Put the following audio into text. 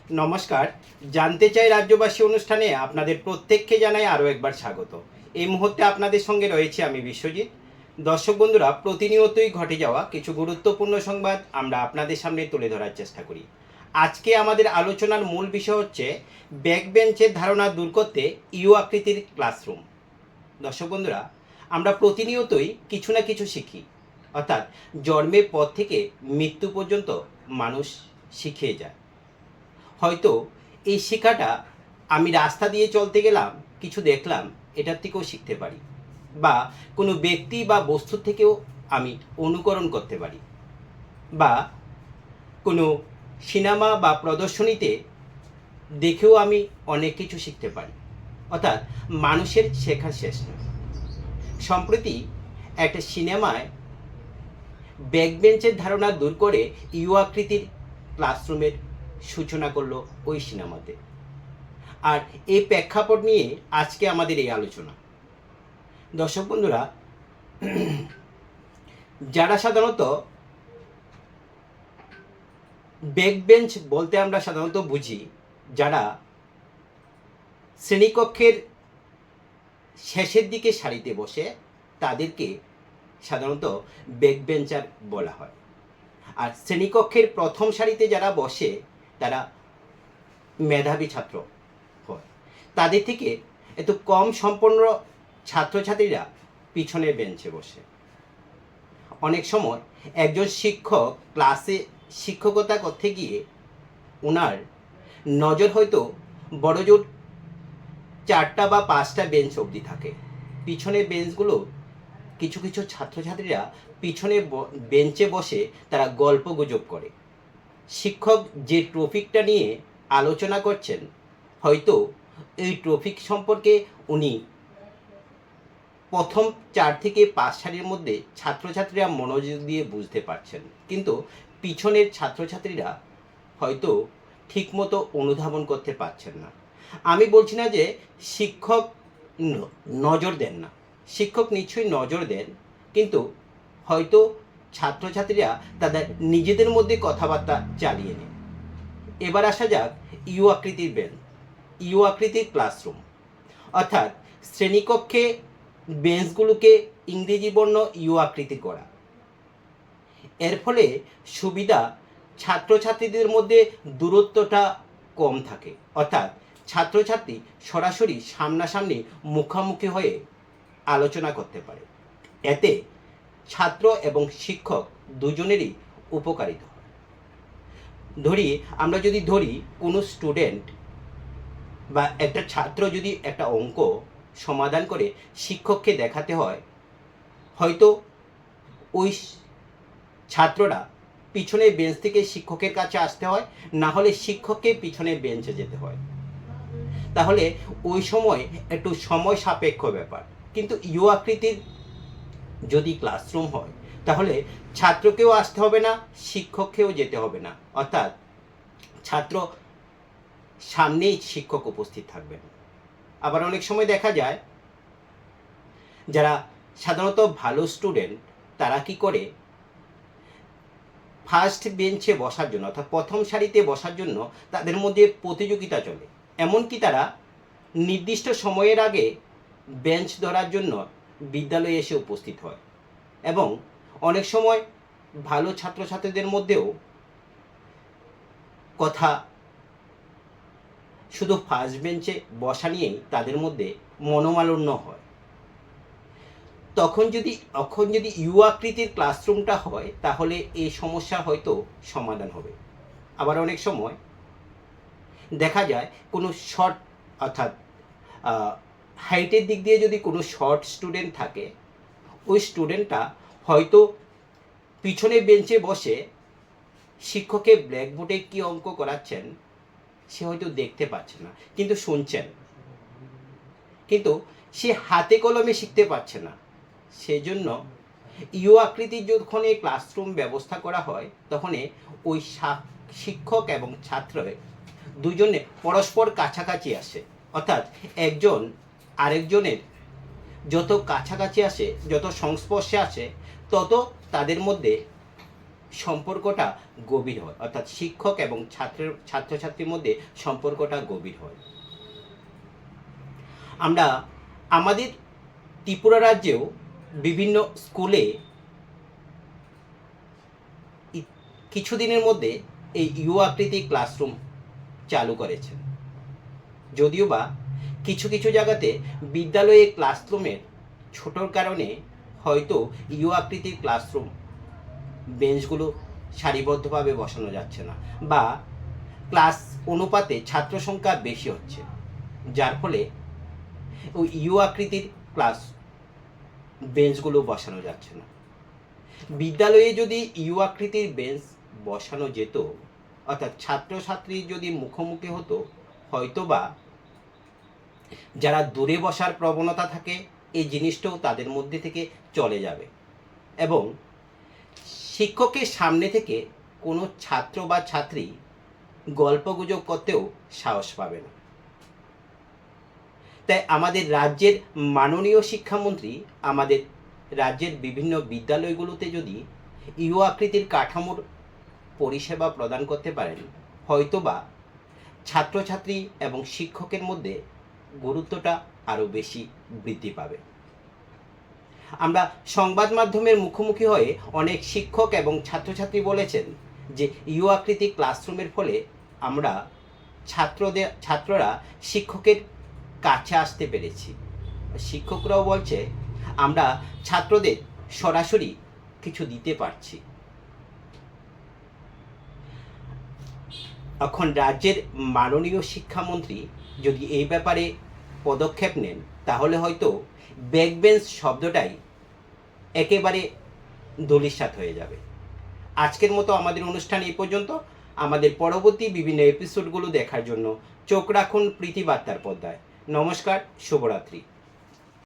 নমস্কার। জানতে চাই রাজ্যবাসী অনুষ্ঠানে আপনাদের প্রত্যেককে জানাই আরও একবার স্বাগত। এই মুহূর্তে আপনাদের সঙ্গে রয়েছে আমি বিশ্বজিৎ। দর্শক বন্ধুরা, প্রতিনিয়তই ঘটে যাওয়া কিছু গুরুত্বপূর্ণ সংবাদ আমরা আপনাদের সামনে তুলে ধরার চেষ্টা করি। আজকে আমাদের আলোচনার মূল বিষয় হচ্ছে ব্যাকবেঞ্চের ধারণা দূর করতে ইউ আকৃতির ক্লাসরুম। দর্শক বন্ধুরা, আমরা প্রতিনিয়তই কিছু না কিছু শিখি, অর্থাৎ জন্মের পর থেকে মৃত্যু পর্যন্ত মানুষ শিখে যায়। হয়তো এই শেখাটা আমি রাস্তা দিয়ে চলতে গেলাম, কিছু দেখলাম, এটার থেকেও শিখতে পারি, বা কোনো ব্যক্তি বা বস্তুর থেকেও আমি অনুকরণ করতে পারি, বা কোনো সিনেমা বা প্রদর্শনীতে দেখেও আমি অনেক কিছু শিখতে পারি। অর্থাৎ মানুষের শেখার শেষ নেই। সম্প্রতি একটা সিনেমায় ব্যাকবেঞ্চের ধারণা দূর করে ইউ আকৃতির ক্লাসরুমের সূচনা করলো ওই সিনেমাতে। আর এই প্রেক্ষাপট নিয়ে আজকে আমাদের এই আলোচনা। দর্শক বন্ধুরা, যারা সাধারণত ব্যাকবেঞ্চ বলতে আমরা সাধারণত বুঝি যারা শ্রেণীকক্ষের শেষের দিকে সারিতে বসে, তাদেরকে সাধারণত ব্যাকবেঞ্চার বলা হয়। আর শ্রেণীকক্ষের প্রথম সারিতে যারা বসে তারা মেধাবী ছাত্র হয়। তাদের থেকে একটু কম সম্পন্ন ছাত্রছাত্রীরা পিছনের বেঞ্চে বসে। অনেক সময় একজন শিক্ষক ক্লাসে শিক্ষকতা করতে গিয়ে ওনার নজর হয়তো বড়জোর 4টা বা 5টা বেঞ্চ অবধি থাকে। পিছনের বেঞ্চগুলো কিছু কিছু ছাত্রছাত্রীরা পিছনে বেঞ্চে বসে তারা গল্প গুজব করে। শিক্ষক যে টপিকটা নিয়ে আলোচনা করছেন, হয়তো এই টপিক সম্পর্কে উনি প্রথম 4 থেকে 5 সারির মধ্যে ছাত্রছাত্রীরা মনোযোগ দিয়ে বুঝতে পারছেন, কিন্তু পিছনের ছাত্রছাত্রীরা হয়তো ঠিকমতো অনুধাবন করতে পারছেন না। আমি বলছি না যে শিক্ষক নজর দেন না, শিক্ষক নিশ্চয়ই নজর দেন, কিন্তু হয়তো ছাত্রছাত্রীরা তাদের নিজেদের মধ্যে কথাবার্তা চালিয়ে নেয়। এবার আসা যাক ইউ আকৃতির বেঞ্চ, ইউ আকৃতির ক্লাসরুম। অর্থাৎ শ্রেণীকক্ষে বেঞ্চগুলোকে ইংরেজি বর্ণ ইউ আকৃতি করা। এর ফলে সুবিধা, ছাত্রছাত্রীদের মধ্যে দূরত্বটা কম থাকে। অর্থাৎ ছাত্রছাত্রী সরাসরি সামনাসামনি মুখোমুখি হয়ে আলোচনা করতে পারে। এতে ছাত্র এবং শিক্ষক দুজনেরই উপকারিতা হয়। আমরা যদি ধরি কোনো স্টুডেন্ট বা একটা ছাত্র যদি একটা অঙ্ক সমাধান করে শিক্ষককে দেখাতে হয়, হয়তো ওই ছাত্ররা পিছনের বেঞ্চ থেকে শিক্ষকের কাছে আসতে হয়, না হলে শিক্ষককে পিছনের বেঞ্চে যেতে হয়। তাহলে ওই সময় একটু সময় সাপেক্ষ ব্যাপার। কিন্তু ইউ আকৃতির যদি ক্লাসরুম হয়, তাহলে ছাত্রকেও আসতে হবে না, শিক্ষককেও যেতে হবে না। অর্থাৎ ছাত্র সামনেই শিক্ষক উপস্থিত থাকবেন। আবার অনেক সময় দেখা যায় যারা সাধারণত ভালো স্টুডেন্ট, তারা কি করে, ফার্স্ট বেঞ্চে বসার জন্য অর্থাৎ প্রথম সারিতে বসার জন্য তাদের মধ্যে প্রতিযোগিতা চলে। এমনকি তারা নির্দিষ্ট সময়ের আগে বেঞ্চ ধরার জন্য বিদ্যালয়ে এসে উপস্থিত হয়, এবং অনেক সময় ভালো ছাত্রছাত্রীদের মধ্যেও কথা শুধু ফার্স্ট বেঞ্চে বসা নিয়েই তাদের মধ্যে মনোমালিন্য হয়। তখন যদি ইউ আকৃতির ক্লাসরুমটা হয়, তাহলে এই সমস্যা হয়তো সমাধান হবে। আবার অনেক সময় দেখা যায় কোনো শর্ট, অর্থাৎ হাইটের দিক দিয়ে যদি কোনো শর্ট স্টুডেন্ট থাকে, ওই স্টুডেন্টটা হয়তো পিছনের বেঞ্চে বসে শিক্ষকের ব্ল্যাকবোর্ডে কী অঙ্ক করাচ্ছেন সে হয়তো দেখতে পাচ্ছে না, কিন্তু শুনছেন, কিন্তু সে হাতে কলমে শিখতে পারছে না। সেজন্য ইউ আকৃতির যখন এই ক্লাসরুম ব্যবস্থা করা হয়, তখন ওই শিক্ষক এবং ছাত্র দুজনে পরস্পর কাছাকাছি আসে। অর্থাৎ একজন আরেকজনের যত কাছাকাছি আসে, যত সংস্পর্শে আসে, তত তাদের মধ্যে সম্পর্কটা গভীর হয়, অর্থাৎ শিক্ষক এবং ছাত্রছাত্রীর মধ্যে সম্পর্কটা গভীর হয়। আমরা আমাদের ত্রিপুরা রাজ্যেও বিভিন্ন স্কুলে কিছুদিনের মধ্যে এই ইউ আকৃতি ক্লাসরুম চালু করেছেন। যদিও বা কিছু কিছু জায়গাতে বিদ্যালয়ে ক্লাসরুমের ছোটোর কারণে হয়তো ইউ আকৃতির ক্লাসরুম বেঞ্চগুলো সারিবদ্ধভাবে বসানো যাচ্ছে না, বা ক্লাস অনুপাতে ছাত্র সংখ্যা বেশি হচ্ছে, যার ফলে ওই ইউ আকৃতির ক্লাস বেঞ্চগুলো বসানো যাচ্ছে না। বিদ্যালয়ে যদি ইউ আকৃতির বেঞ্চ বসানো যেত, অর্থাৎ ছাত্রছাত্রী যদি মুখোমুখি হতো, হয়তো বা যারা দূরে বসার প্রবণতা থাকে এই জিনিসটাও তাদের মধ্যে থেকে চলে যাবে, এবং শিক্ষকের সামনে থেকে কোনো ছাত্র বা ছাত্রী গল্পগুজব করতেও সাহস পাবে না। তাই আমাদের রাজ্যের মাননীয় শিক্ষামন্ত্রী আমাদের রাজ্যের বিভিন্ন বিদ্যালয়গুলোতে যদি ইউ আকৃতির কাঠামোর পরিষেবা প্রদান করতে পারেন, হয়তোবা ছাত্রছাত্রী এবং শিক্ষকের মধ্যে গুরুত্বটা আরও বেশি বৃদ্ধি পাবে। আমরা সংবাদ মাধ্যমের মুখোমুখি হয়ে অনেক শিক্ষক এবং ছাত্রছাত্রী বলেছেন যে ইউ আকৃতি ক্লাসরুমের ফলে আমরা ছাত্ররা শিক্ষকের কাছে আসতে পেরেছি। শিক্ষকরাও বলছে আমরা ছাত্রদের সরাসরি কিছু দিতে পারছি। এখন রাজ্যের মাননীয় শিক্ষামন্ত্রী যদি এই ব্যাপারে পদক্ষেপ নেন, তাহলে হয়তো ব্যাকবেঞ্চ শব্দটাই একেবারে ধূলিসাৎ হয়ে যাবে। আজকের মতো আমাদের অনুষ্ঠান এই পর্যন্ত। আমাদের পরবর্তী বিভিন্ন এপিসোডগুলো দেখার জন্য চোখ রাখুন প্রীতিবার্তার পর্দায়। নমস্কার, শুভরাত্রি।